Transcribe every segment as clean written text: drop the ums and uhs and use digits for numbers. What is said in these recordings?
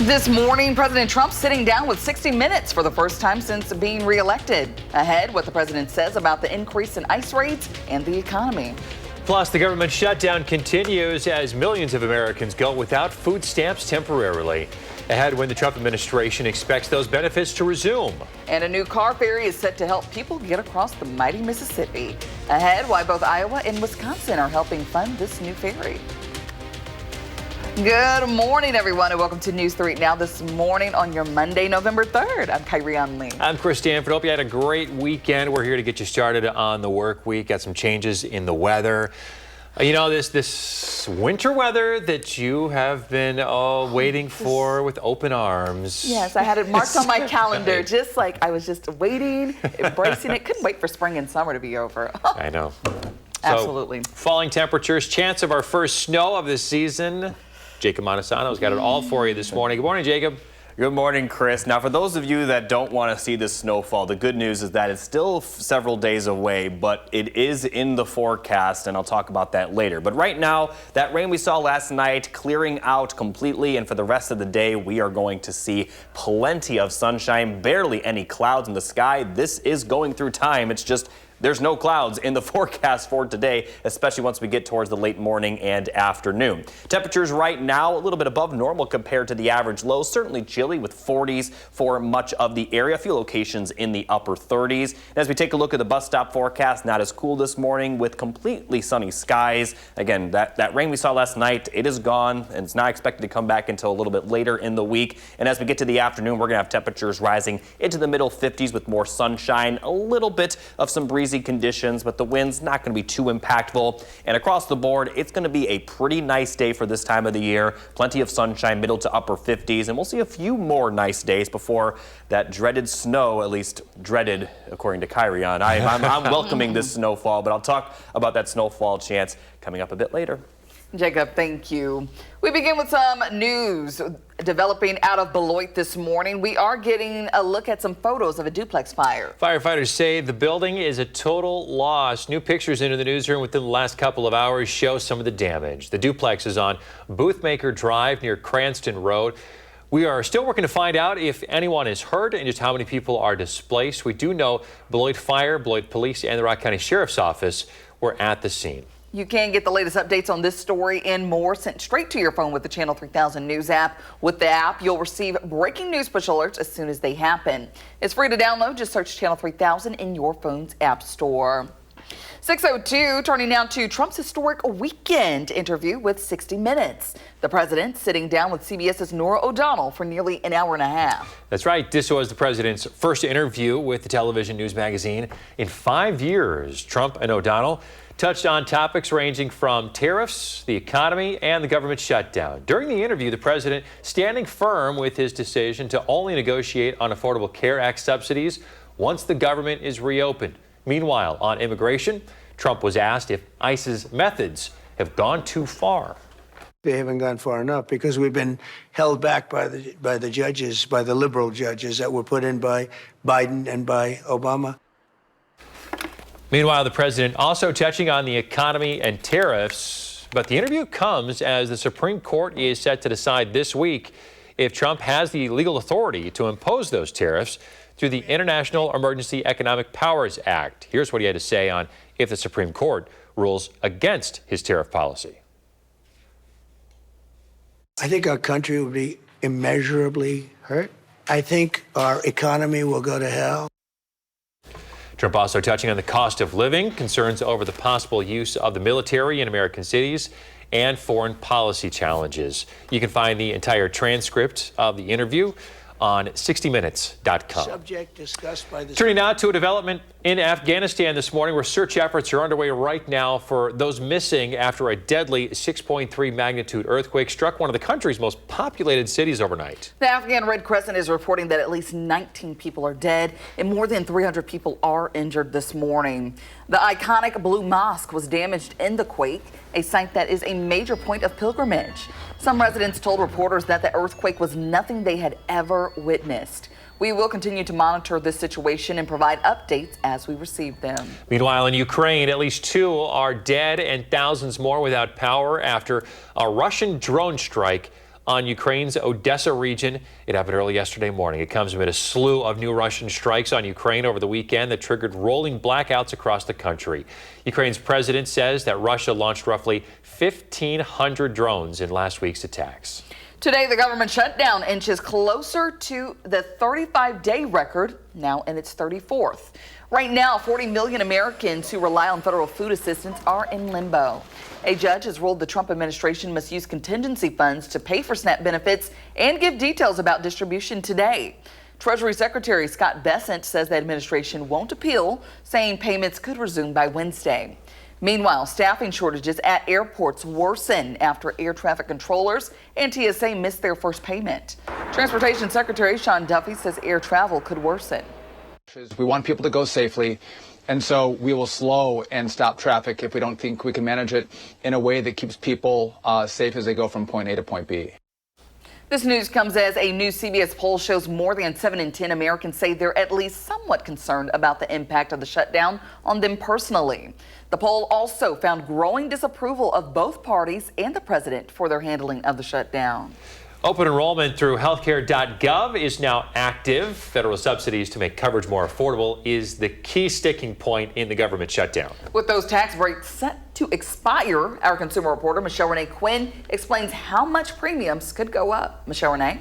This morning, President Trump sitting down with 60 Minutes for the first time since being reelected. Ahead, what the president says about the increase in ICE raids and the economy. Plus, the government shutdown continues as millions of Americans go without food stamps temporarily. Ahead, when the Trump administration expects those benefits to resume. And a new car ferry is set to help people get across the mighty Mississippi. Ahead, why both Iowa and Wisconsin are helping fund this new ferry. Good morning, everyone, and welcome to News 3 Now this morning on your Monday, November 3rd. I'm Kyrian Lee. I'm Chris Stanford. Hope you had a great weekend. We're here to get you started on the work week. Got some changes in the weather. You know, this winter weather that you have been waiting for with open arms. Yes, I had it marked on my calendar, just like I was just waiting, embracing it. Couldn't wait for spring and summer to be over. I know. Absolutely. So, falling temperatures, chance of our first snow of this season. Jacob Montesano's got it all for you this morning. Good morning, Jacob. Good morning, Chris. Now, for those of you that don't want to see this snowfall, the good news is that it's still several days away, but it is in the forecast, and I'll talk about that later. But right now, that rain we saw last night clearing out completely, and for the rest of the day, we are going to see plenty of sunshine, barely any clouds in the sky. This is going through time. It's just there's no clouds in the forecast for today, especially once we get towards the late morning and afternoon. Temperatures right now a little bit above normal compared to the average low. Certainly chilly with 40s for much of the area. A few locations in the upper 30s. And as we take a look at the bus stop forecast, not as cool this morning with completely sunny skies. Again, that rain we saw last night, it is gone, and it's not expected to come back until a little bit later in the week. And as we get to the afternoon, we're going to have temperatures rising into the middle 50s with more sunshine, a little bit of some breezy conditions, but the wind's not going to be too impactful. And across the board, it's going to be a pretty nice day for this time of the year. Plenty of sunshine, middle to upper 50s, and we'll see a few more nice days before that dreaded snow, at least dreaded according to Kyrian. I'm welcoming this snowfall, but I'll talk about that snowfall chance coming up a bit later. Jacob, thank you. We begin with some news developing out of Beloit this morning. We are getting a look at some photos of a duplex fire. Firefighters say the building is a total loss. New pictures into the newsroom within the last couple of hours show some of the damage. The duplex is on Boothmaker Drive near Cranston Road. We are still working to find out if anyone is hurt and just how many people are displaced. We do know Beloit Fire, Beloit Police, and the Rock County Sheriff's Office were at the scene. You can get the latest updates on this story and more sent straight to your phone with the Channel 3000 News app. With the app, you'll receive breaking news push alerts as soon as they happen. It's free to download. Just search Channel 3000 in your phone's app store. 6:02, turning now to Trump's historic weekend interview with 60 Minutes. The president sitting down with CBS's Norah O'Donnell for nearly an hour and a half. That's right. This was the president's first interview with the television news magazine in 5 years. Trump and O'Donnell touched on topics ranging from tariffs, the economy, and the government shutdown. During the interview, the president standing firm with his decision to only negotiate on Affordable Care Act subsidies once the government is reopened. Meanwhile, on immigration, Trump was asked if ICE's methods have gone too far. They haven't gone far enough because we've been held back by the judges, by the liberal judges that were put in by Biden and by Obama. Meanwhile, the president also touching on the economy and tariffs. But the interview comes as the Supreme Court is set to decide this week if Trump has the legal authority to impose those tariffs through the International Emergency Economic Powers Act. Here's what he had to say on if the Supreme Court rules against his tariff policy. I think our country will be immeasurably hurt. I think our economy will go to hell. Trump also touching on the cost of living, concerns over the possible use of the military in American cities, and foreign policy challenges. You can find the entire transcript of the interview on 60minutes.com. Subject discussed by the Turning now to a development in Afghanistan this morning, where search efforts are underway right now for those missing after a deadly 6.3 magnitude earthquake struck one of the country's most populated cities overnight. The Afghan Red Crescent is reporting that at least 19 people are dead and more than 300 people are injured this morning. The iconic Blue Mosque was damaged in the quake, a site that is a major point of pilgrimage. Some residents told reporters that the earthquake was nothing they had ever witnessed. We will continue to monitor this situation and provide updates as we receive them. Meanwhile, in Ukraine, at least 2 are dead and thousands more without power after a Russian drone strike on Ukraine's Odessa region. It happened early yesterday morning. It comes amid a slew of new Russian strikes on Ukraine over the weekend that triggered rolling blackouts across the country. Ukraine's president says that Russia launched roughly 1,500 drones in last week's attacks. Today, the government shutdown inches closer to the 35-day record, now in its 34th. Right now, 40 million Americans who rely on federal food assistance are in limbo. A judge has ruled the Trump administration must use contingency funds to pay for SNAP benefits and give details about distribution today. Treasury Secretary Scott Bessent says the administration won't appeal, saying payments could resume by Wednesday. Meanwhile, staffing shortages at airports worsen after air traffic controllers and TSA missed their first payment. Transportation Secretary Sean Duffy says air travel could worsen. We want people to go safely, and so we will slow and stop traffic if we don't think we can manage it in a way that keeps people safe as they go from point A to point B. This news comes as a new CBS poll shows more than 7 in 10 Americans say they're at least somewhat concerned about the impact of the shutdown on them personally. The poll also found growing disapproval of both parties and the president for their handling of the shutdown. Open enrollment through healthcare.gov is now active. Federal subsidies to make coverage more affordable is the key sticking point in the government shutdown. With those tax breaks set to expire, our consumer reporter Michelle Renee Quinn explains how much premiums could go up. Michelle Renee?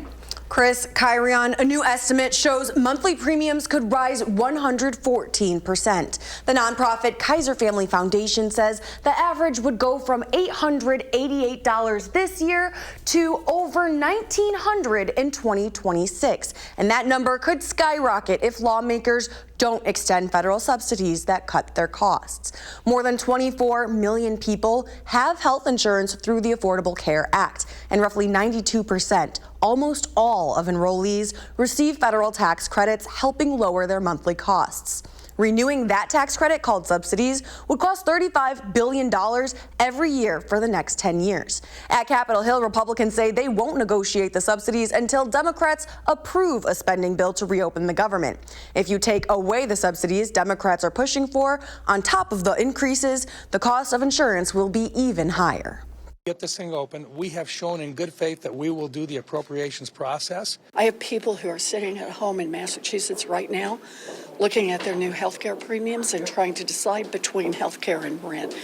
Chris, Kyrion, a new estimate shows monthly premiums could rise 114%. The nonprofit Kaiser Family Foundation says the average would go from $888 this year to over $1,900 in 2026. And that number could skyrocket if lawmakers don't extend federal subsidies that cut their costs. More than 24 million people have health insurance through the Affordable Care Act, and roughly 92%, almost all of enrollees, receive federal tax credits, helping lower their monthly costs. Renewing that tax credit, called subsidies, would cost $35 billion every year for the next 10 years. At Capitol Hill, Republicans say they won't negotiate the subsidies until Democrats approve a spending bill to reopen the government. If you take away the subsidies Democrats are pushing for, on top of the increases, the cost of insurance will be even higher. Get this thing open. We have shown in good faith that we will do the appropriations process. I have people who are sitting at home in Massachusetts right now looking at their new health care premiums and trying to decide between health care and rent.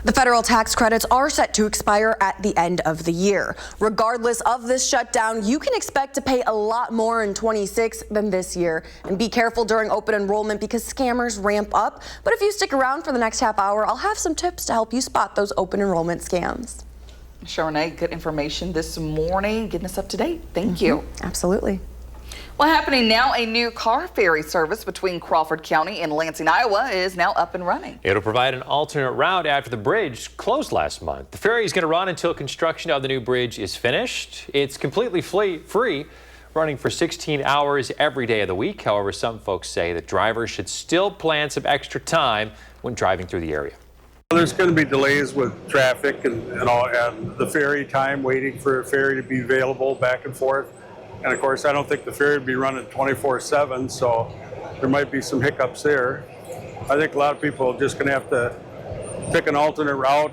The federal tax credits are set to expire at the end of the year. Regardless of this shutdown, you can expect to pay a lot more in 26 than this year. And be careful during open enrollment because scammers ramp up. But if you stick around for the next half hour, I'll have some tips to help you spot those open enrollment scams. Michelle Renee, good information this morning, getting us up to date. Thank you. Absolutely. Well, happening now, a new car ferry service between Crawford County and Lansing, Iowa is now up and running. It'll provide an alternate route after the bridge closed last month. The ferry is going to run until construction of the new bridge is finished. It's completely free, running for 16 hours every day of the week. However, some folks say that drivers should still plan some extra time when driving through the area. There's going to be delays with traffic and the ferry time, waiting for a ferry to be available back and forth. And of course, I don't think the ferry would be running 24/7, so there might be some hiccups there. I think a lot of people are just going to have to pick an alternate route.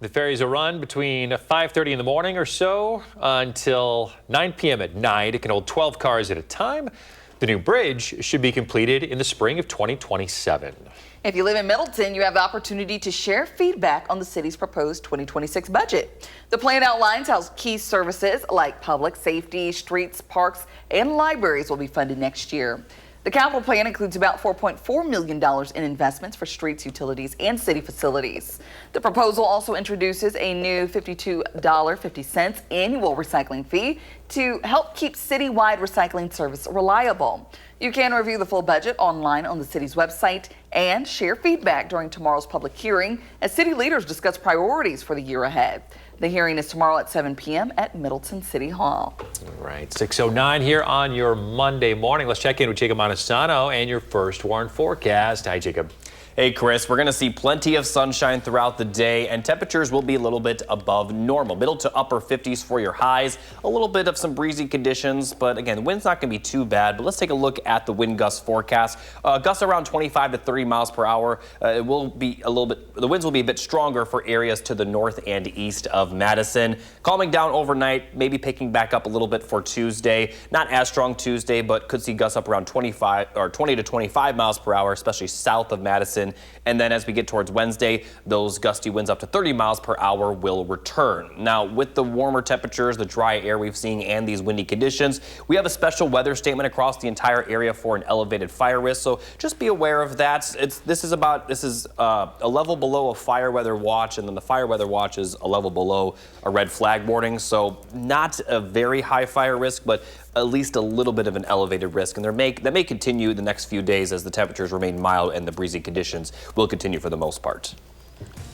The ferries will run between 5:30 in the morning or so until 9 p.m. at night. It can hold 12 cars at a time. The new bridge should be completed in the spring of 2027. If you live in Middleton, you have the opportunity to share feedback on the city's proposed 2026 budget. The plan outlines how key services like public safety, streets, parks, and libraries will be funded next year. The capital plan includes about $4.4 million in investments for streets, utilities, and city facilities. The proposal also introduces a new $52.50 annual recycling fee to help keep citywide recycling service reliable. You can review the full budget online on the city's website and share feedback during tomorrow's public hearing as city leaders discuss priorities for the year ahead. The hearing is tomorrow at 7 p.m. at Middleton City Hall. All right, 6:09 here on your Monday morning. Let's check in with Jacob Montesano and your first warn forecast. Hi, Jacob. Hey, Chris, we're going to see plenty of sunshine throughout the day, and temperatures will be a little bit above normal. Middle to upper 50s for your highs. A little bit of some breezy conditions, but again, the wind's not going to be too bad. But let's take a look at the wind gust forecast. Gusts around 25 to 30 miles per hour. It will be a little bit, the winds will be a bit stronger for areas to the north and east of Madison. Calming down overnight, maybe picking back up a little bit for Tuesday. Not as strong Tuesday, but could see gusts up around 20 to 25 miles per hour, especially south of Madison. And then as we get towards Wednesday, those gusty winds up to 30 miles per hour will return. Now, with the warmer temperatures, the dry air we've seen, and these windy conditions, we have a special weather statement across the entire area for an elevated fire risk. So just be aware of that. This is a level below a fire weather watch, and then the fire weather watch is a level below a red flag warning. So not a very high fire risk, but at least a little bit of an elevated risk, and that may continue the next few days as the temperatures remain mild and the breezy conditions will continue for the most part.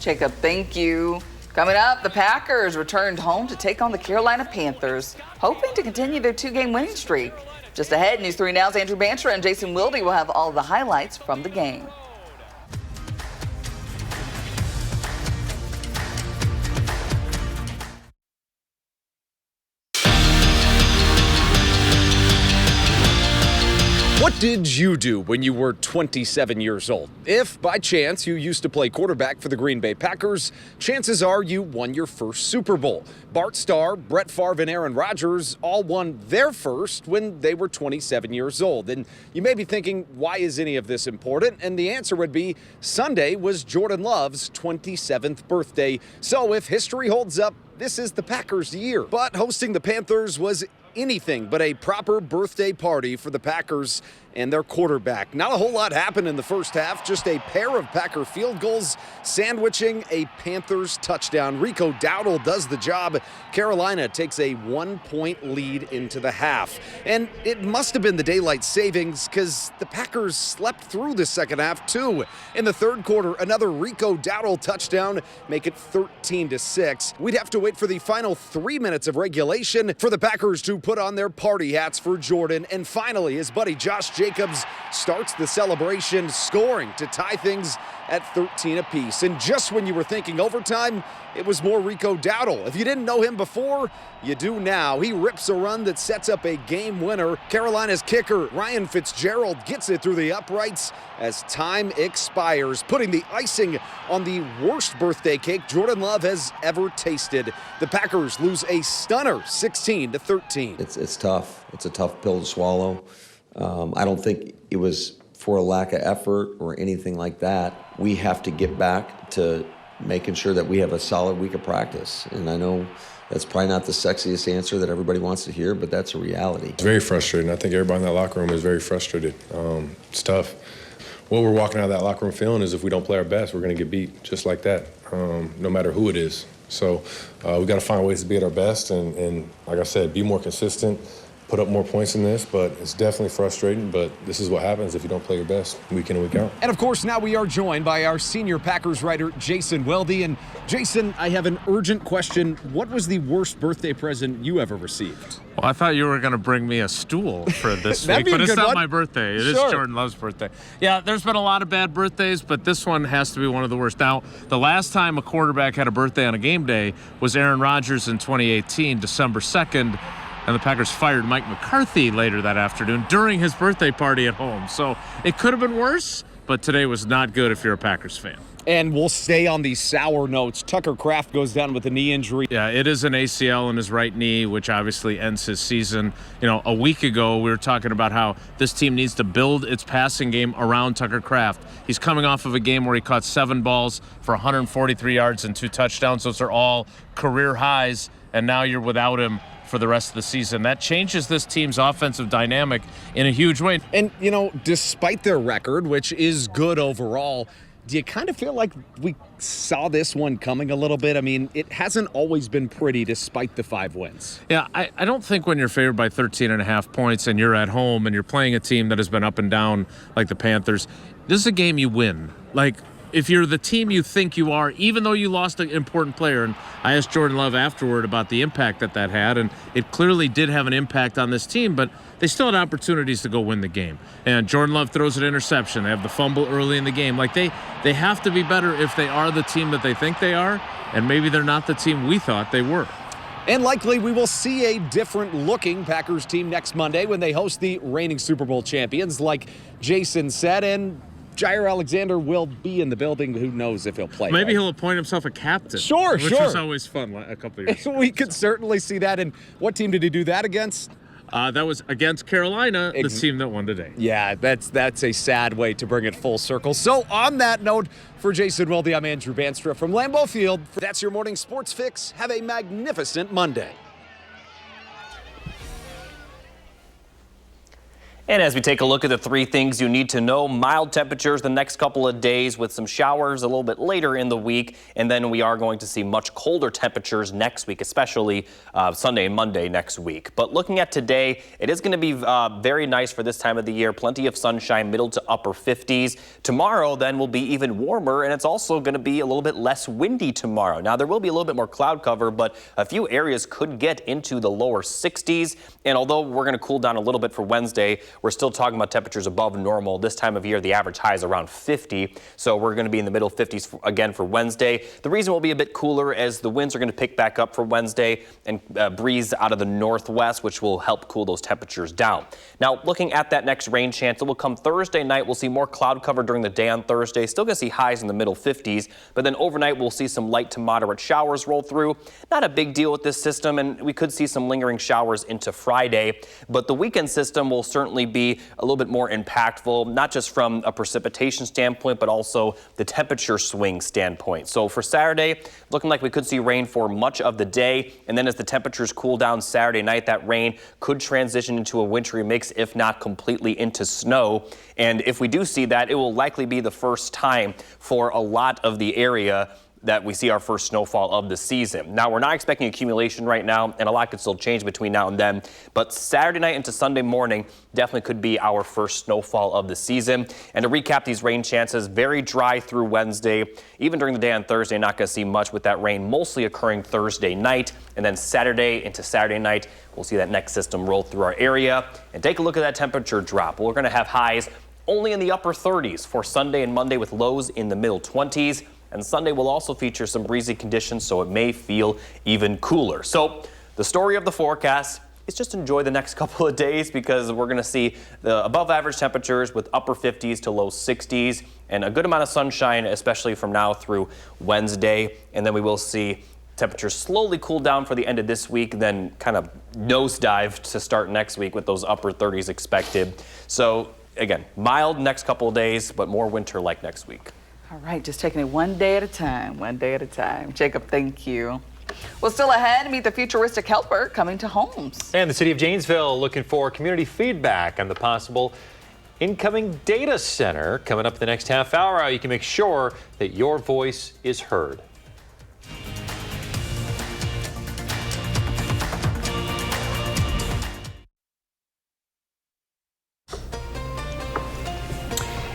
Jacob, thank you. Coming up, the Packers returned home to take on the Carolina Panthers, hoping to continue their 2-game winning streak. Just ahead, News 3 Now's Andrew Bantra and Jason Wilde will have all the highlights from the game. What did you do when you were 27 years old? If, by chance, you used to play quarterback for the Green Bay Packers, chances are you won your first Super Bowl. Bart Starr, Brett Favre, and Aaron Rodgers all won their first when they were 27 years old. And you may be thinking, why is any of this important? And the answer would be, Sunday was Jordan Love's 27th birthday. So if history holds up, this is the Packers' year. But hosting the Panthers was anything but a proper birthday party for the Packers and their quarterback. Not a whole lot happened in the first half, just a pair of Packer field goals sandwiching a Panthers touchdown. Rico Dowdle does the job. Carolina takes a 1-point lead into the half. And it must have been the daylight savings because the Packers slept through the second half too. In the third quarter, another Rico Dowdle touchdown, make it 13-6. We'd have to wait for the final 3 minutes of regulation for the Packers to put on their party hats for Jordan. And finally, his buddy Josh Jacobs starts the celebration, scoring to tie things at 13 apiece. And just when you were thinking overtime, it was more Rico Dowdle. If you didn't know him before, you do now. He rips a run that sets up a game winner. Carolina's kicker, Ryan Fitzgerald, gets it through the uprights as time expires, putting the icing on the worst birthday cake Jordan Love has ever tasted. The Packers lose a stunner, 16-13. It's tough. It's a tough pill to swallow. I don't think it was for a lack of effort or anything like that. We have to get back to making sure that we have a solid week of practice. And I know that's probably not the sexiest answer that everybody wants to hear, but that's a reality. It's very frustrating. I think everybody in that locker room is very frustrated. It's tough. What we're walking out of that locker room feeling is if we don't play our best, we're going to get beat just like that, no matter who it is. So we got to find ways to be at our best and, like I said, be more consistent, put up more points in this, but it's definitely frustrating, but this is what happens if you don't play your best week in and week out. And of course, now we are joined by our senior Packers writer, Jason Wilde. And Jason, I have an urgent question. What was the worst birthday present you ever received? Well, I thought you were going to bring me a stool for this That'd week, be but a it's good not one. my birthday. It is Sure. Jordan Love's birthday. Yeah, there's been a lot of bad birthdays, but this one has to be one of the worst. Now, the last time a quarterback had a birthday on a game day was Aaron Rodgers in 2018, December 2nd. And the Packers fired Mike McCarthy later that afternoon during his birthday party at home. So it could have been worse, but today was not good if you're a Packers fan. And we'll stay on these sour notes. Tucker Kraft goes down with a knee injury. Yeah, it is an ACL in his right knee, which obviously ends his season. You know, a week ago, we were talking about how this team needs to build its passing game around Tucker Kraft. He's coming off of a game where he caught 7 balls for 143 yards and 2 touchdowns. Those are all career highs, and now you're without him for the rest of the season. That changes this team's offensive dynamic in a huge way. And, you know, despite their record, which is good overall, do you kind of feel like we saw this one coming a little bit? I mean, it hasn't always been pretty despite the 5 wins. Yeah, I don't think when you're favored by 13.5 points and you're at home and you're playing a team that has been up and down like the Panthers, this is a game you win. Like, if you're the team you think you are, even though you lost an important player, and I asked Jordan Love afterward about the impact that had, and it clearly did have an impact on this team, but they still had opportunities to go win the game. And Jordan Love throws an interception. They have the fumble early in the game. Like, they have to be better if they are the team that they think they are, and maybe they're not the team we thought they were. And likely we will see a different-looking Packers team next Monday when they host the reigning Super Bowl champions, like Jason said, and Jair Alexander will be in the building. Who knows if he'll play? Maybe he'll appoint himself a captain. Sure. Which was always fun a couple of years ago. We could certainly see that. And what team did he do that against? That was against Carolina, the team that won today. Yeah, that's a sad way to bring it full circle. So on that note, for Jason Weldy, I'm Andrew Banstra from Lambeau Field. That's your morning sports fix. Have a magnificent Monday. And as we take a look at the 3 things you need to know, mild temperatures the next couple of days with some showers a little bit later in the week. And then we are going to see much colder temperatures next week, especially Sunday and Monday next week. But looking at today, it is going to be very nice for this time of the year. Plenty of sunshine, middle to upper 50s. Tomorrow then will be even warmer, and it's also going to be a little bit less windy tomorrow. Now, there will be a little bit more cloud cover, but a few areas could get into the lower 60s. And although we're going to cool down a little bit for Wednesday, we're still talking about temperatures above normal. This time of year, the average high is around 50, so we're going to be in the middle 50s again for Wednesday. The reason we'll be a bit cooler as the winds are going to pick back up for Wednesday and breeze out of the northwest, which will help cool those temperatures down. Now, looking at that next rain chance, it will come Thursday night. We'll see more cloud cover during the day on Thursday. Still going to see highs in the middle 50s, but then overnight we'll see some light to moderate showers roll through. Not a big deal with this system, and we could see some lingering showers into Friday, but the weekend system will certainly be a little bit more impactful, not just from a precipitation standpoint, but also the temperature swing standpoint. So for Saturday, looking like we could see rain for much of the day, and then as the temperatures cool down Saturday night, that rain could transition into a wintry mix, if not completely into snow. And if we do see that, it will likely be the first time for a lot of the area that we see our first snowfall of the season. Now, we're not expecting accumulation right now, and a lot could still change between now and then, but Saturday night into Sunday morning definitely could be our first snowfall of the season. And to recap these rain chances, very dry through Wednesday. Even during the day on Thursday, not going to see much with that rain mostly occurring Thursday night, and then Saturday into Saturday night, we'll see that next system roll through our area. And take a look at that temperature drop. We're going to have highs only in the upper 30s for Sunday and Monday with lows in the middle 20s. And Sunday will also feature some breezy conditions, so it may feel even cooler. So the story of the forecast is just enjoy the next couple of days, because we're going to see the above average temperatures with upper 50s to low 60s and a good amount of sunshine, especially from now through Wednesday. And then we will see temperatures slowly cool down for the end of this week, then kind of nosedive to start next week with those upper 30s expected. So again, mild next couple of days, but more winter-like next week. All right, just taking it one day at a time, one day at a time. Jacob, thank you. Well, still ahead, meet the futuristic helper coming to homes. And the city of Janesville looking for community feedback on the possible incoming data center. Coming up the next half hour, you can make sure that your voice is heard.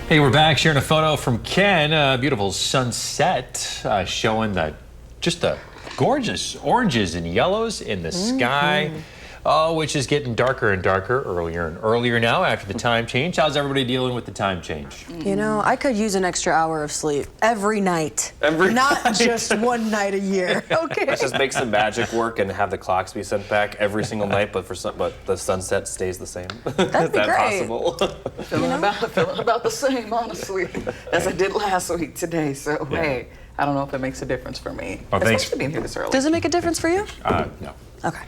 Hey, we're back sharing a photo from Ken, a beautiful sunset showing just the gorgeous oranges and yellows in the sky, which is getting darker and darker earlier and earlier now after the time change. How's everybody dealing with the time change? You know, I could use an extra hour of sleep every night. Not just one night a year. Okay. Let's just make some magic work and have the clocks be sent back every single night, but the sunset stays the same. That'd be that great. Possible? Feeling about the same, honestly, as I did last week today. So, hey, I don't know if it makes a difference for me. Well, thanks for being here this early. Does it make a difference for you? No. Okay.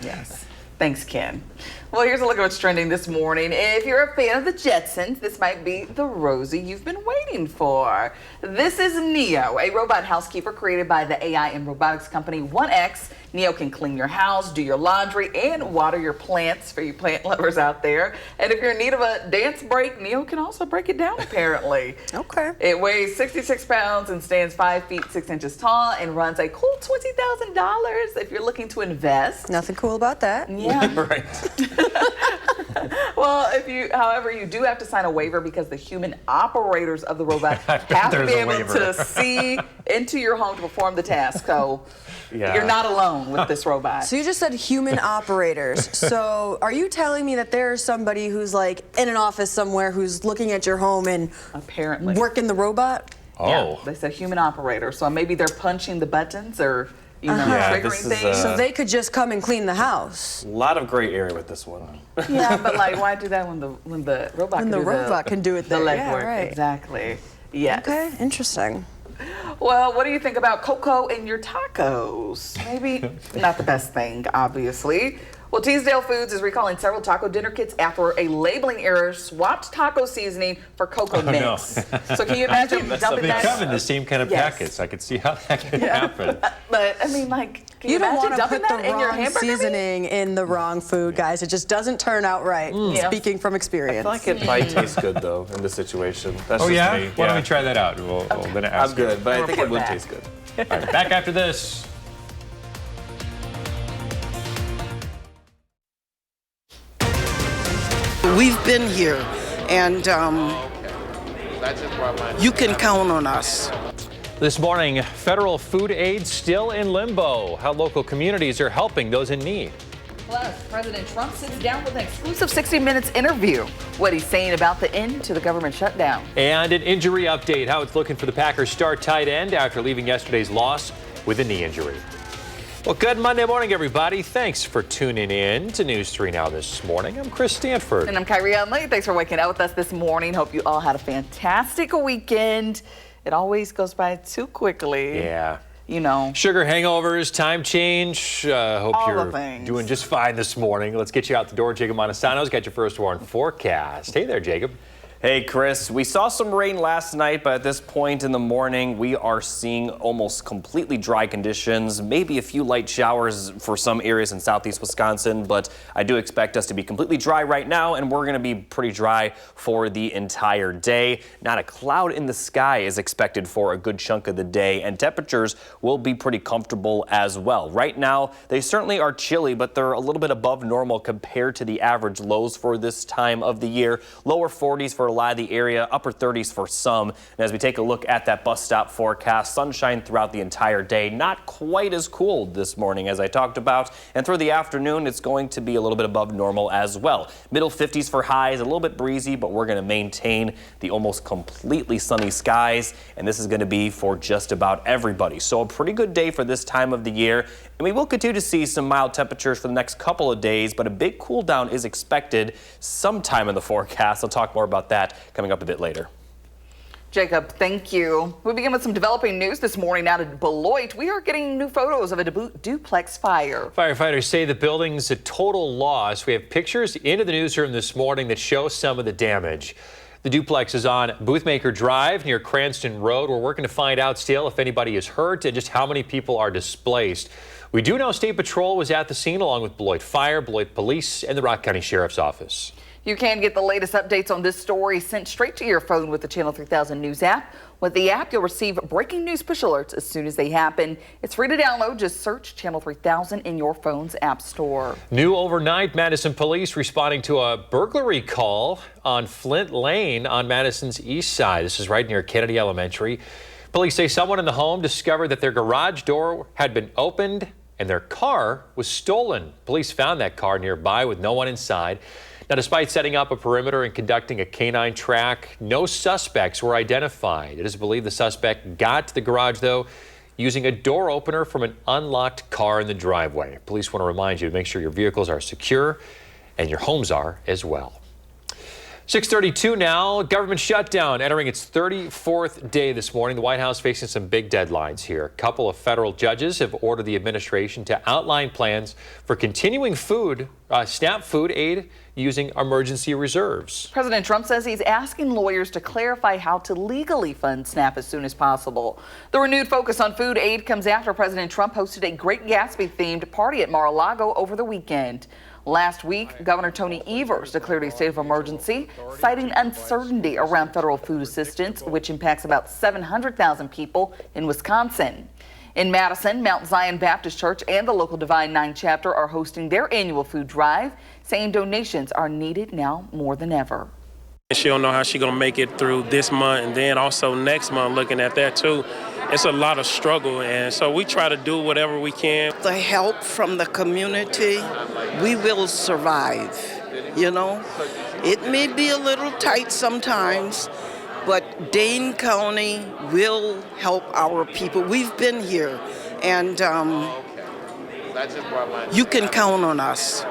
Yes. Thanks, Ken. Well, here's a look at what's trending this morning. If you're a fan of the Jetsons, this might be the Rosie you've been waiting for. This is Neo, a robot housekeeper created by the AI and robotics company 1X. Neo can clean your house, do your laundry, and water your plants for you plant lovers out there. And if you're in need of a dance break, Neo can also break it down, apparently. Okay. It weighs 66 pounds and stands 5 feet 6 inches tall and runs a cool $20,000 if you're looking to invest. Nothing cool about that. Yeah. Right. Well, however, you do have to sign a waiver because the human operators of the robot have to be able to see into your home to perform the task. So you're not alone with this robot. So you just said human operators. So are you telling me that there's somebody who's like in an office somewhere who's looking at your home and apparently working the robot? Oh. Yeah, they said human operator. So maybe they're punching the buttons or triggering things. So they could just come and clean the house. A lot of gray area with this one. Yeah, but like, why do that when the robot can do it? The there. legwork, right. Exactly. Yes. Okay, interesting. Well, what do you think about cocoa in your tacos? Maybe not the best thing, obviously. Well, Teasdale Foods is recalling several taco dinner kits after a labeling error swapped taco seasoning for cocoa mix. No. So can you imagine dumping that? They come in the same kind of packets. I could see how that can happen. But I mean, like, can you don't want to put the wrong seasoning in the wrong food, guys. It just doesn't turn out right. Speaking from experience. I feel like it might taste good though in this situation. That's just me. Why don't we try that out? We'll then ask. I'm good, but I think it would taste good. All right, back after this. We've been here, and you can count on us. This morning, federal food aid still in limbo. How local communities are helping those in need. Plus, President Trump sits down with an exclusive 60 Minutes interview. What he's saying about the end to the government shutdown. And an injury update. How it's looking for the Packers star tight end after leaving yesterday's loss with a knee injury. Well, good Monday morning, everybody. Thanks for tuning in to News 3 Now this morning. I'm Chris Stanford. And I'm Kyrie Unley. Thanks for waking up with us this morning. Hope you all had a fantastic weekend. It always goes by too quickly. Yeah. You know. Sugar hangovers, time change. Hope all you're doing just fine this morning. Let's get you out the door. Jacob Montesano's got your first warn forecast. Hey there, Jacob. Hey, Chris. We saw some rain last night, but at this point in the morning, we are seeing almost completely dry conditions, maybe a few light showers for some areas in southeast Wisconsin, but I do expect us to be completely dry right now, and we're going to be pretty dry for the entire day. Not a cloud in the sky is expected for a good chunk of the day, and temperatures will be pretty comfortable as well. Right now, they certainly are chilly, but they're a little bit above normal compared to the average lows for this time of the year. Lower 40s for a lot of the area, upper 30s for some. And as we take a look at that bus stop forecast, sunshine throughout the entire day. Not quite as cold this morning as I talked about. And through the afternoon, it's going to be a little bit above normal as well. Middle 50s for highs, a little bit breezy, but we're going to maintain the almost completely sunny skies. And this is going to be for just about everybody. So a pretty good day for this time of the year. And we will continue to see some mild temperatures for the next couple of days, but a big cool down is expected sometime in the forecast. I'll talk more about that coming up a bit later. Jacob, thank you. We begin with some developing news this morning out at Beloit. We are getting new photos of a duplex fire. Firefighters say the building's a total loss. We have pictures into the newsroom this morning that show some of the damage. The duplex is on Boothmaker Drive near Cranston Road. We're working to find out still if anybody is hurt and just how many people are displaced. We do know State Patrol was at the scene along with Beloit Fire, Beloit Police, and the Rock County Sheriff's Office. You can get the latest updates on this story sent straight to your phone with the Channel 3000 News app. With the app, you'll receive breaking news push alerts as soon as they happen. It's free to download. Just search Channel 3000 in your phone's app store. New overnight, Madison police responding to a burglary call on Flint Lane on Madison's east side. This is right near Kennedy Elementary. Police say someone in the home discovered that their garage door had been opened and their car was stolen. Police found that car nearby with no one inside. Now, despite setting up a perimeter and conducting a canine track, no suspects were identified. It is believed the suspect got to the garage, though, using a door opener from an unlocked car in the driveway. Police want to remind you to make sure your vehicles are secure and your homes are as well. 6:32 now. Government shutdown entering its 34th day this morning. The White House facing some big deadlines here. A couple of federal judges have ordered the administration to outline plans for continuing SNAP food aid using emergency reserves. President Trump says he's asking lawyers to clarify how to legally fund SNAP as soon as possible. The renewed focus on food aid comes after President Trump hosted a Great Gatsby-themed party at Mar-a-Lago over the weekend. Last week, Governor Tony Evers declared a state of emergency, citing uncertainty around federal food assistance, which impacts about 700,000 people in Wisconsin. In Madison, Mount Zion Baptist Church and the local Divine Nine chapter are hosting their annual food drive, saying donations are needed now more than ever. She don't know how she's going to make it through this month, and then also next month looking at that too. It's a lot of struggle, and so we try to do whatever we can. The help from the community, we will survive, you know. It may be a little tight sometimes, but Dane County will help our people. We've been here, and you can count on us.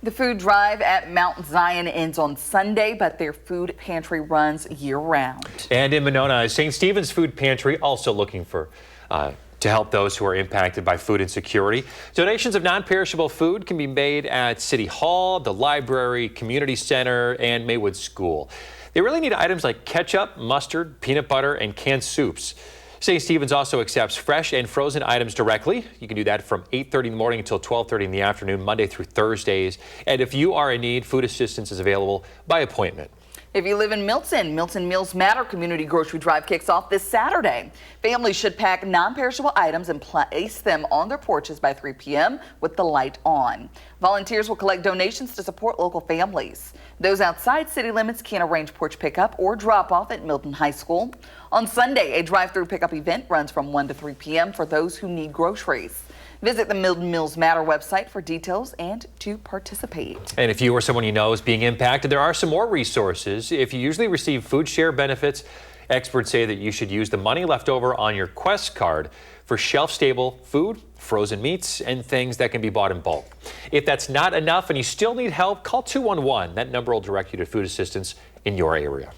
The food drive at Mount Zion ends on Sunday, but their food pantry runs year-round. And in Monona, St. Stephen's Food Pantry also looking for to help those who are impacted by food insecurity. Donations of non-perishable food can be made at City Hall, the library, community center, and Maywood School. They really need items like ketchup, mustard, peanut butter, and canned soups. St. Stephen's also accepts fresh and frozen items directly. You can do that from 8:30 in the morning until 12:30 in the afternoon, Monday through Thursdays. And if you are in need, food assistance is available by appointment. If you live in Middleton, Milton Meals Matter Community Grocery Drive kicks off this Saturday. Families should pack non-perishable items and place them on their porches by 3 p.m. with the light on. Volunteers will collect donations to support local families. Those outside city limits can arrange porch pickup or drop off at Middleton High School. On Sunday, a drive-through pickup event runs from 1 to 3 p.m. for those who need groceries. Visit the Milton Meals Matter website for details and to participate. And if you or someone you know is being impacted, there are some more resources. If you usually receive food share benefits, experts say that you should use the money left over on your Quest card for shelf-stable food, frozen meats, and things that can be bought in bulk. If that's not enough and you still need help, call 211. That number will direct you to food assistance in your area.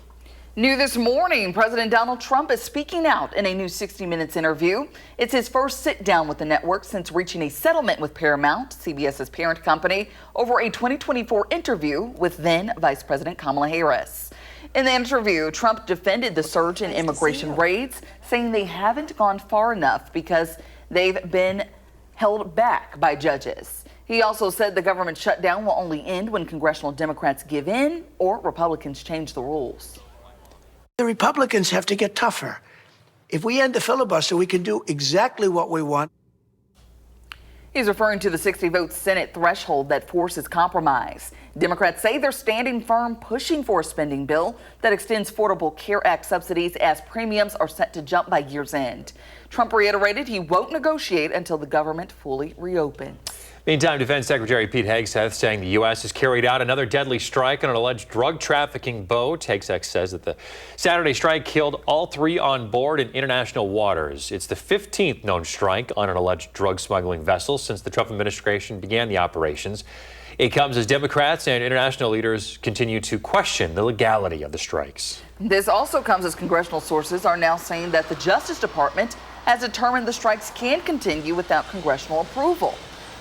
New this morning, President Donald Trump is speaking out in a new 60 Minutes interview. It's his first sit-down with the network since reaching a settlement with Paramount, CBS's parent company, over a 2024 interview with then Vice President Kamala Harris. In the interview, Trump defended the surge in immigration raids, saying they haven't gone far enough because they've been held back by judges. He also said the government shutdown will only end when congressional Democrats give in or Republicans change the rules. The Republicans have to get tougher. If we end the filibuster, we can do exactly what we want. He's referring to the 60-vote Senate threshold that forces compromise. Democrats say they're standing firm, pushing for a spending bill that extends Affordable Care Act subsidies as premiums are set to jump by year's end. Trump reiterated he won't negotiate until the government fully reopens. Meantime, Defense Secretary Pete Hegseth saying the U.S. has carried out another deadly strike on an alleged drug trafficking boat. Hegseth says that the Saturday strike killed all 3 on board in international waters. It's the 15th known strike on an alleged drug smuggling vessel since the Trump administration began the operations. It comes as Democrats and international leaders continue to question the legality of the strikes. This also comes as congressional sources are now saying that the Justice Department has determined the strikes can continue without congressional approval.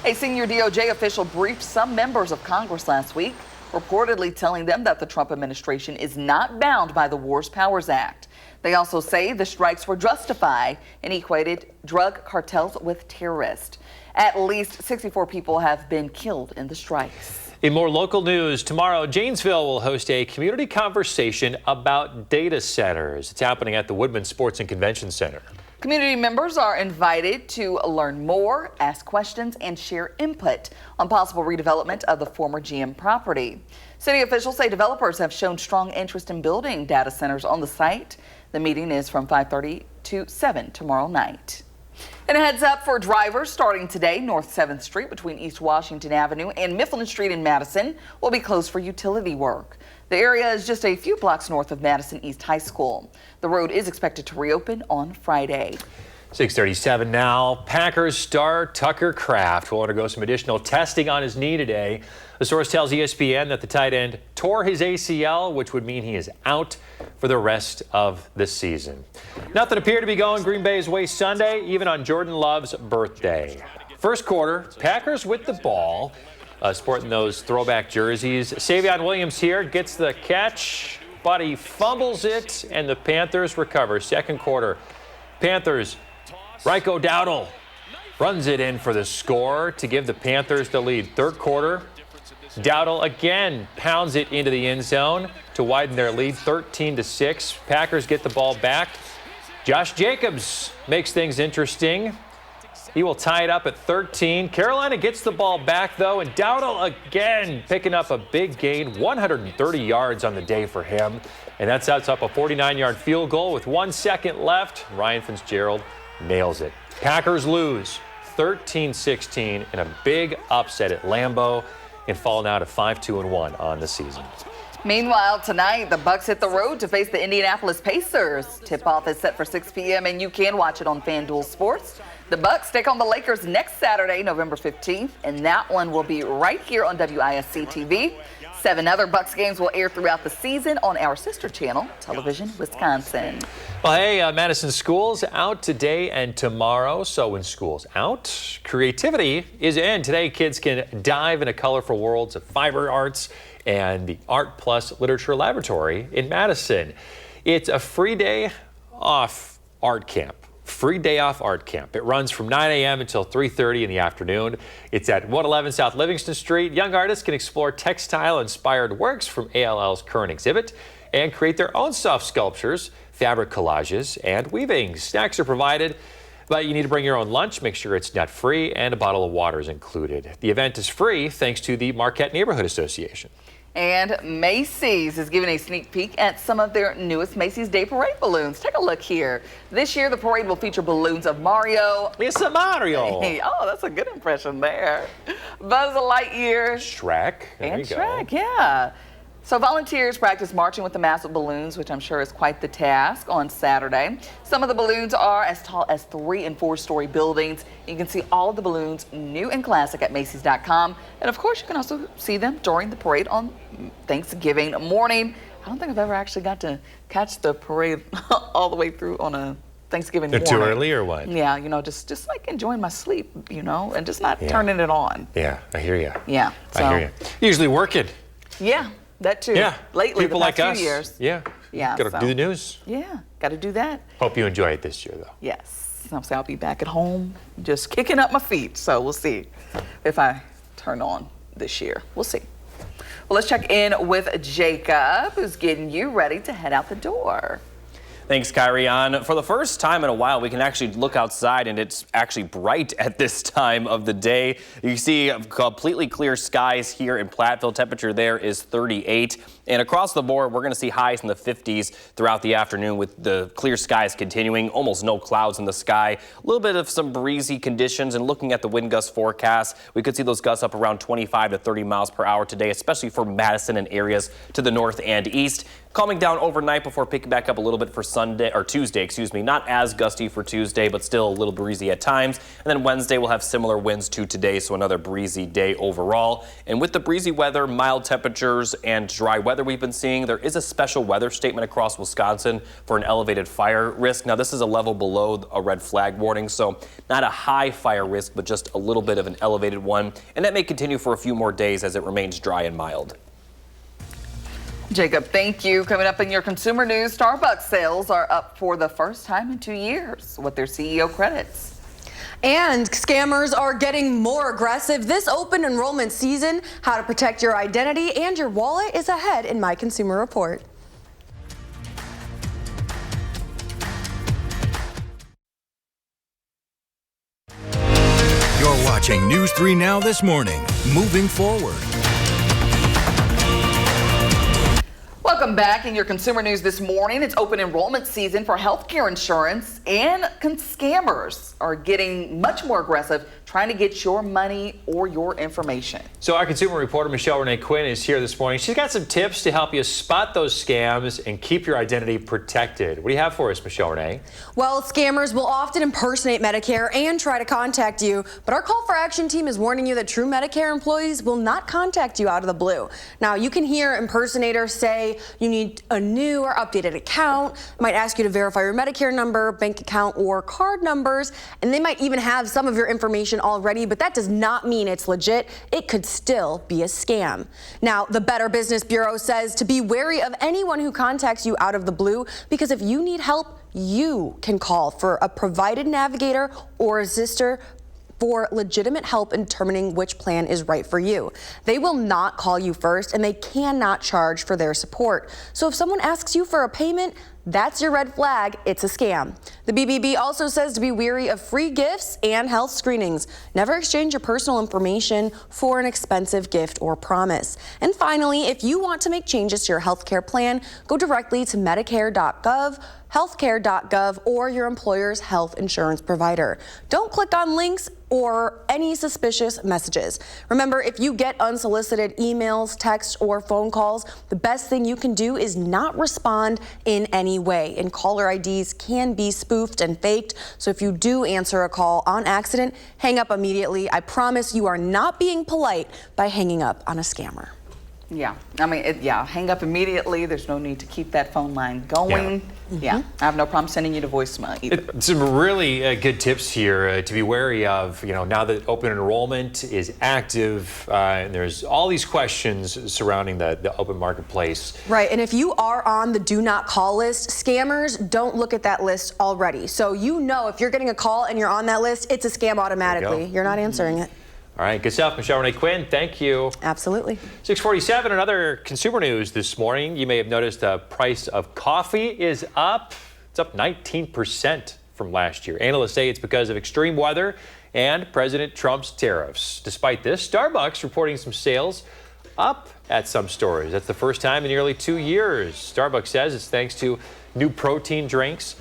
A senior DOJ official briefed some members of Congress last week, reportedly telling them that the Trump administration is not bound by the Wars Powers Act. They also say the strikes were justified and equated drug cartels with terrorists. At least 64 people have been killed in the strikes. In more local news, tomorrow, Janesville will host a community conversation about data centers. It's happening at the Woodman Sports and Convention Center. Community members are invited to learn more, ask questions, and share input on possible redevelopment of the former GM property. City officials say developers have shown strong interest in building data centers on the site. The meeting is from 5:30 to 7 tomorrow night. And a heads up for drivers starting today, North 7th Street between East Washington Avenue and Mifflin Street in Madison will be closed for utility work. The area is just a few blocks north of Madison East High School. The road is expected to reopen on Friday. 6:37 now. Packers star Tucker Kraft will undergo some additional testing on his knee today. The source tells ESPN that the tight end tore his ACL, which would mean he is out for the rest of the season. Nothing appeared to be going Green Bay's way Sunday, even on Jordan Love's birthday. First quarter, Packers with the ball. Sporting those throwback jerseys. Savion Williams here gets the catch, but he fumbles it, and the Panthers recover. Second quarter, Panthers, Rico Dowdle runs it in for the score to give the Panthers the lead. Third quarter, Dowdle again pounds it into the end zone to widen their lead 13-6. Packers get the ball back. Josh Jacobs makes things interesting. He will tie it up at 13. Carolina gets the ball back, though, and Dowdle again picking up a big gain, 130 yards on the day for him. And that sets up a 49-yard field goal with 1 second left. Ryan Fitzgerald nails it. Packers lose 13-16 in a big upset at Lambeau and fall now to 5-2-1 on the season. Meanwhile, tonight, the Bucks hit the road to face the Indianapolis Pacers. Tip-off is set for 6 p.m., and you can watch it on FanDuel Sports. The Bucks take on the Lakers next Saturday, November 15th, and that one will be right here on WISC TV. 7 other Bucks games will air throughout the season on our sister channel, Television Wisconsin. Well, hey, Madison school's out today and tomorrow. So when school's out, creativity is in. Today, kids can dive into colorful worlds of fiber arts and the Art Plus Literature Laboratory in Madison. It's a free day off art camp. Free day off art camp. It runs from 9 a.m. until 3:30 in the afternoon. It's at 111 South Livingston Street. Young artists can explore textile-inspired works from ALL's current exhibit and create their own soft sculptures, fabric collages, and weaving. Snacks are provided, but you need to bring your own lunch. Make sure it's nut-free, and a bottle of water is included. The event is free thanks to the Marquette Neighborhood Association. And Macy's is giving a sneak peek at some of their newest Macy's Day Parade balloons. Take a look here. This year, the parade will feature balloons of Mario. It's a Mario. Hey, oh, that's a good impression there. Buzz Lightyear. Shrek. There And you go. Shrek, yeah. So volunteers practice marching with the massive balloons, which I'm sure is quite the task, on Saturday. Some of the balloons are as tall as 3- and 4-story buildings. You can see all of the balloons, new and classic, at Macy's.com. And of course, you can also see them during the parade on Thanksgiving morning. I don't think I've ever actually got to catch the parade all the way through on a Thanksgiving morning. Too early or what? Yeah, you know, just like enjoying my sleep, you know, and just not turning it on. Yeah, I hear you. Yeah. I hear you. Usually working. Yeah. That too. Yeah. Lately, people the like past us. few years. Yeah. Yeah. Got to do the news. Yeah. Got to do that. Hope you enjoy it this year, though. Yes. I'll be back at home, just kicking up my feet. So we'll see if I turn on this year. We'll see. Well, let's check in with Jacob, who's getting you ready to head out the door. Thanks, Kyrie. For the first time in a while, we can actually look outside, and it's actually bright at this time of the day. You see completely clear skies here in Platteville. Temperature there is 38. And across the board, we're going to see highs in the 50s throughout the afternoon with the clear skies continuing. Almost no clouds in the sky. A little bit of some breezy conditions. And looking at the wind gust forecast, we could see those gusts up around 25 to 30 miles per hour today, especially for Madison and areas to the north and east. Calming down overnight before picking back up a little bit for Tuesday, excuse me. Not as gusty for Tuesday, but still a little breezy at times. And then Wednesday we'll have similar winds to today, so another breezy day overall. And with the breezy weather, mild temperatures, and dry weather we've been seeing, there is a special weather statement across Wisconsin for an elevated fire risk. Now, this is a level below a red flag warning, so not a high fire risk, but just a little bit of an elevated one. And that may continue for a few more days as it remains dry and mild. Jacob, thank you. Coming up in your consumer news, Starbucks sales are up for the first time in 2 years, what their CEO credits. And scammers are getting more aggressive this open enrollment season. How to protect your identity and your wallet is ahead in my consumer report. You're watching News 3 Now this morning. Moving forward. Welcome back in your consumer news this morning. It's open enrollment season for healthcare insurance, and scammers are getting much more aggressive trying to get your money or your information. So our consumer reporter, Michelle Renee Quinn, is here this morning. She's got some tips to help you spot those scams and keep your identity protected. What do you have for us, Michelle Renee? Well, scammers will often impersonate Medicare and try to contact you, but our Call for Action team is warning you that true Medicare employees will not contact you out of the blue. Now, you can hear impersonators say you need a new or updated account, might ask you to verify your Medicare number, bank account, or card numbers, and they might even have some of your information already, but that does not mean it's legit. It could still be a scam. Now, the Better Business Bureau says to be wary of anyone who contacts you out of the blue, because if you need help, you can call for a provided navigator or Zscaler for legitimate help in determining which plan is right for you. They will not call you first, and they cannot charge for their support. So if someone asks you for a payment, that's your red flag. It's a scam. The BBB also says to be wary of free gifts and health screenings. Never exchange your personal information for an expensive gift or promise. And finally, if you want to make changes to your healthcare plan, go directly to Medicare.gov, healthcare.gov, or your employer's health insurance provider. Don't click on links or any suspicious messages. Remember, if you get unsolicited emails, texts, or phone calls, the best thing you can do is not respond in any way. And caller IDs can be spoofed and faked. So if you do answer a call on accident, hang up immediately. I promise you are not being polite by hanging up on a scammer. Yeah, I mean, hang up immediately. There's no need to keep that phone line going. Yeah, I have no problem sending you to voicemail either. Some really good tips here to be wary of, now that open enrollment is active, and there's all these questions surrounding the open marketplace. Right, and if you are on the do not call list, scammers don't look at that list already. So if you're getting a call and you're on that list, it's a scam automatically. You're not answering it. All right, good stuff. Michelle Renee Quinn, thank you. Absolutely. 6:47, another consumer news this morning. You may have noticed the price of coffee is up. It's up 19% from last year. Analysts say it's because of extreme weather and President Trump's tariffs. Despite this, Starbucks reporting some sales up at some stores. That's the first time in nearly 2 years. Starbucks says it's thanks to new protein drinks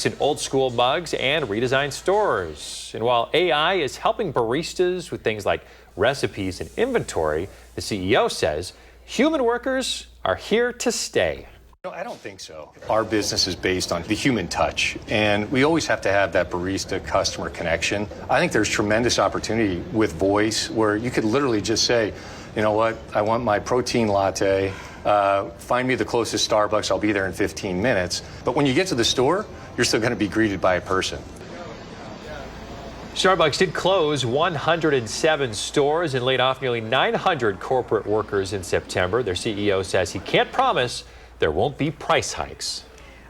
in old school mugs, and redesigned stores. And while AI is helping baristas with things like recipes and inventory, the CEO says human workers are here to stay. No, I don't think so. Our business is based on the human touch, and we always have to have that barista-customer connection. I think there's tremendous opportunity with voice where you could literally just say, you know what, I want my protein latte. Find me the closest Starbucks. I'll be there in 15 minutes. But when you get to the store, you're still going to be greeted by a person. Starbucks did close 107 stores and laid off nearly 900 corporate workers in September. Their CEO says he can't promise there won't be price hikes.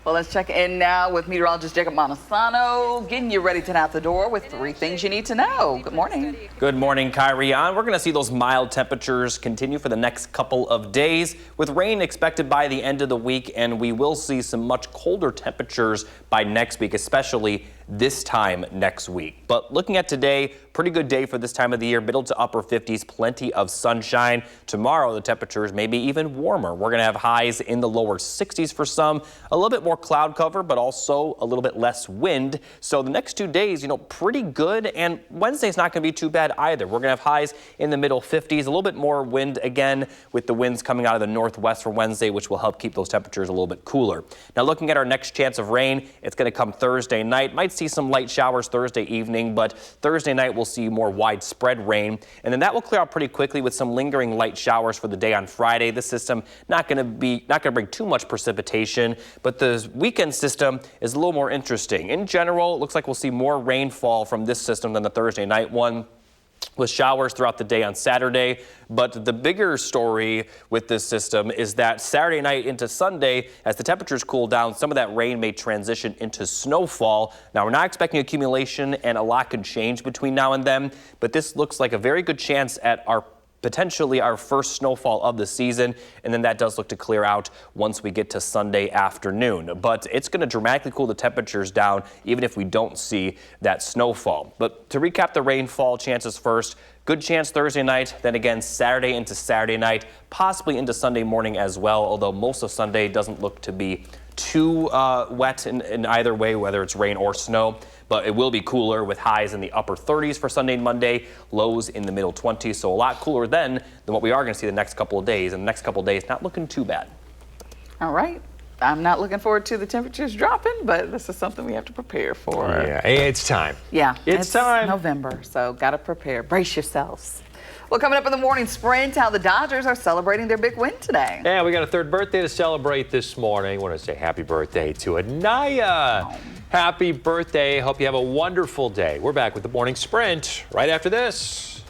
Well, let's check in now with meteorologist Jacob Montesano, getting you ready to out the door with 3 things you need to know. Good morning. Good morning, Kyrie. We're going to see those mild temperatures continue for the next couple of days, with rain expected by the end of the week, and we will see some much colder temperatures by next week, especially this time next week. But looking at today, pretty good day for this time of the year, middle to upper 50s, plenty of sunshine. Tomorrow, the temperatures may be even warmer. We're going to have highs in the lower 60s for some, a little bit more cloud cover, but also a little bit less wind. So the next 2 days, pretty good. And Wednesday's not going to be too bad either. We're going to have highs in the middle 50s, a little bit more wind again, with the winds coming out of the northwest for Wednesday, which will help keep those temperatures a little bit cooler. Now, looking at our next chance of rain, it's going to come Thursday night. Might see some light showers Thursday evening, but Thursday night we'll see more widespread rain, and then that will clear out pretty quickly with some lingering light showers for the day on Friday. This system not going to bring too much precipitation, but the weekend system is a little more interesting. In general, it looks like we'll see more rainfall from this system than the Thursday night one, with showers throughout the day on Saturday. But the bigger story with this system is that Saturday night into Sunday, as the temperatures cool down, some of that rain may transition into snowfall. Now, we're not expecting accumulation, and a lot can change between now and then, but this looks like a very good chance at potentially our first snowfall of the season, and then that does look to clear out once we get to Sunday afternoon. But it's going to dramatically cool the temperatures down, even if we don't see that snowfall. But to recap the rainfall chances first, good chance Thursday night, then again Saturday into Saturday night, possibly into Sunday morning as well, although most of Sunday doesn't look to be too wet in either way, whether it's rain or snow. But it will be cooler with highs in the upper 30s for Sunday and Monday, lows in the middle 20s. So a lot cooler then than what we are going to see the next couple of days. And the next couple of days, not looking too bad. All right. I'm not looking forward to the temperatures dropping, but this is something we have to prepare for. Yeah, it's time. Yeah, it's time. November, so got to prepare. Brace yourselves. Well, coming up in the morning sprint, how the Dodgers are celebrating their big win today. Yeah, we got a third birthday to celebrate this morning. I want to say happy birthday to Anaya. Oh. Happy birthday. Hope you have a wonderful day. We're back with the morning sprint right after this.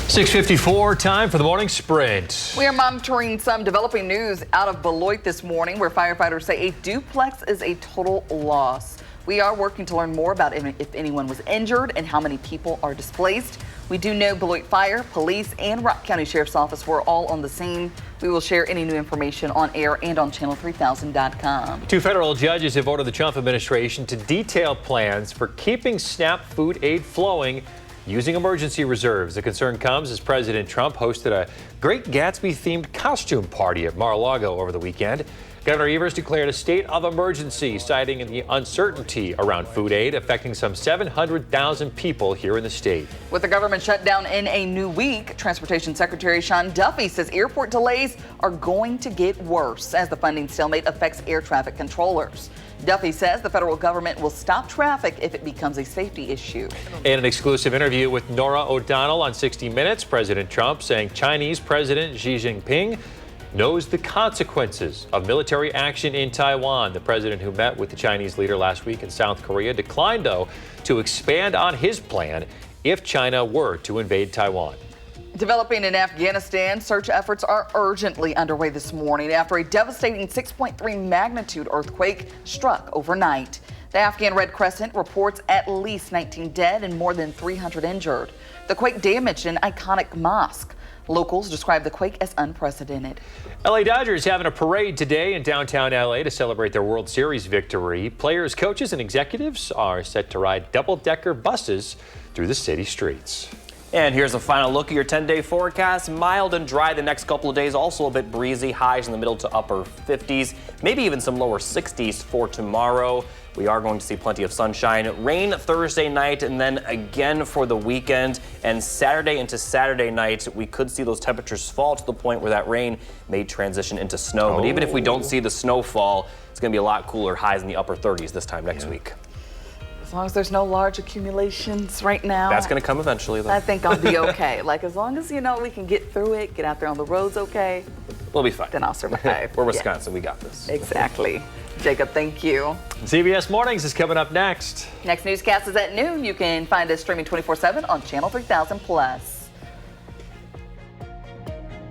.654, time for the morning sprint. We are monitoring some developing news out of Beloit this morning, where firefighters say a duplex is a total loss. We are working to learn more about if anyone was injured and how many people are displaced. We do know Beloit Fire, Police, and Rock County Sheriff's Office were all on the scene. We will share any new information on air and on channel3000.com. 2 federal judges have ordered the Trump administration to detail plans for keeping SNAP food aid flowing using emergency reserves. The concern comes as President Trump hosted a Great Gatsby-themed costume party at Mar-a-Lago over the weekend. Governor Evers declared a state of emergency, citing the uncertainty around food aid affecting some 700,000 people here in the state. With the government shutdown in a new week, Transportation Secretary Sean Duffy says airport delays are going to get worse as the funding stalemate affects air traffic controllers. Duffy says the federal government will stop traffic if it becomes a safety issue. In an exclusive interview with Norah O'Donnell on 60 Minutes, President Trump saying Chinese President Xi Jinping knows the consequences of military action in Taiwan. The president, who met with the Chinese leader last week in South Korea, declined, though, to expand on his plan if China were to invade Taiwan. Developing in Afghanistan, search efforts are urgently underway this morning after a devastating 6.3 magnitude earthquake struck overnight. The Afghan Red Crescent reports at least 19 dead and more than 300 injured. The quake damaged an iconic mosque. Locals describe the quake as unprecedented. LA Dodgers having a parade today in downtown LA to celebrate their World Series victory. Players, coaches, and executives are set to ride double-decker buses through the city streets. And here's a final look at your 10-day forecast. Mild and dry the next couple of days, also a bit breezy, highs in the middle to upper 50s, maybe even some lower 60s for tomorrow. We are going to see plenty of sunshine. Rain Thursday night and then again for the weekend. And Saturday into Saturday night, we could see those temperatures fall to the point where that rain may transition into snow. But even if we don't see the snowfall, it's going to be a lot cooler, highs in the upper 30s this time next week. As long as there's no large accumulations right now. That's going to come eventually, though. I think I'll be okay. Like, as long as, we can get through it, get out there on the roads okay. We'll be fine. Then I'll survive. We're Wisconsin. We got this. Exactly. Jacob, thank you. CBS Mornings is coming up next. Next newscast is at noon. You can find us streaming 24/7 on Channel 3000+.